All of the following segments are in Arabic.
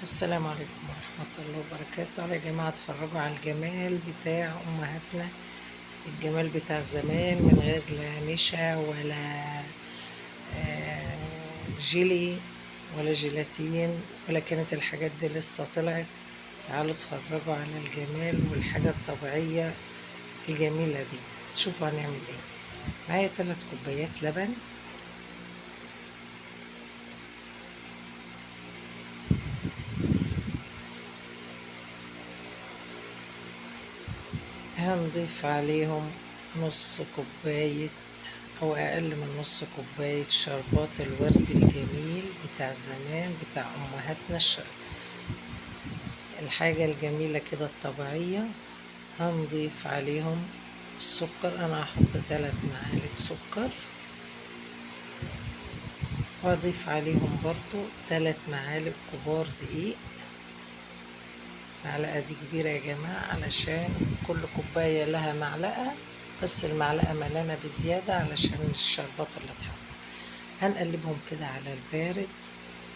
السلام عليكم ورحمة الله وبركاته. تعالوا يا جماعة اتفرجوا على الجمال بتاع أمهاتنا، الجمال بتاع زمان من غير لا نشا ولا جيلي ولا جيلاتين ولا كانت الحاجات دي لسه طلعت. تعالوا اتفرجوا على الجمال والحاجة الطبيعية الجميلة دي. شوفوا هنعمل ايه. معايا 3 كوبايات لبن، هنضيف عليهم نص كوباية أو أقل من نص كوباية شربات الورد الجميل بتاع زمان بتاع أمهاتنا، الحاجة الجميلة كده الطبيعية. هنضيف عليهم السكر، أنا هحط 3 معالق سكر، وأضيف عليهم برضو 3 معالق كبار دقيق. معلقة دي كبيرة يا جماعة علشان كل كوباية لها معلقة، بس المعلقة ملانة بزيادة علشان الشربات اللي اتحط. هنقلبهم كده على البارد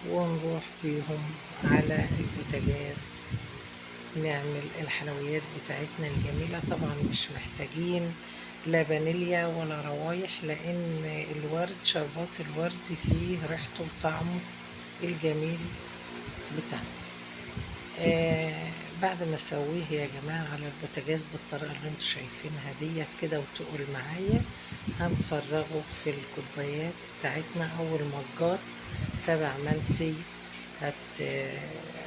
ونروح بيهم على البوتاجاز نعمل الحلويات بتاعتنا الجميلة. طبعا مش محتاجين لا فانيليا ولا روايح، لأن الورد شربات الورد فيه ريحته وطعمه الجميل بتاعنا. بعد ما اسويه يا جماعه على البوتاجاز بالطريقه اللي انتوا شايفينها ديت كده وتقول معايا، هنفرغه في الكوبايات بتاعتنا او المجات تبع ما انتي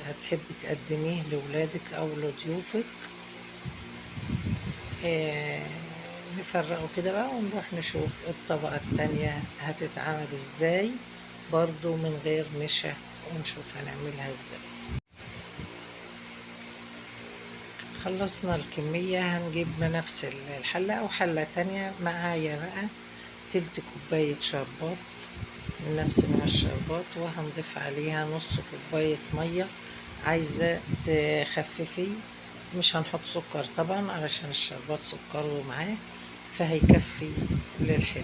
هتحبي تقدميه لولادك او لضيوفك. نفرغه كده بقى ونروح نشوف الطبقه التانية هتتعمل ازاي برضو من غير نشا، ونشوف هنعملها ازاي. خلصنا الكمية هنجيب نفس الحلة أو حلة تانية. معايا بقى تلت كوباية شربات من نفس نوع الشربات، وهنضيف عليها نص كوباية مية. عايزة تخففي مش هنحط سكر طبعا علشان الشربات سكره معاه، فهيكفي للحلو.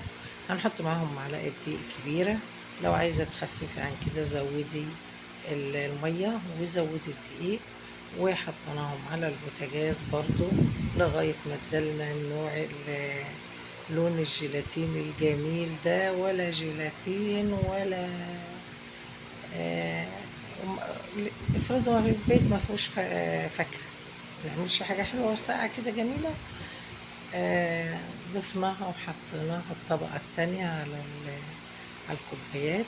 هنحط معاهم معلقة دقيق كبيرة. لو عايزة تخففي عن كده زودي المية وزودي الدقيق، وحطيناهم على البوتاجاز برضو لغاية ما ادالنا النوع لون الجيلاتين الجميل ده، ولا جيلاتين ولا افرضوا في البيت ما فيهوش فاكهة، نعملش حاجة حلوة وساقعة كده جميلة. ضفناها وحطيناها الطبقة التانية على الكوبايات،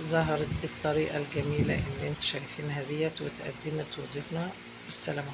وظهرت بالطريقة الجميلة اللي انتوا شايفينها ديت، واتقدمت وضفنا. السلام عليكم.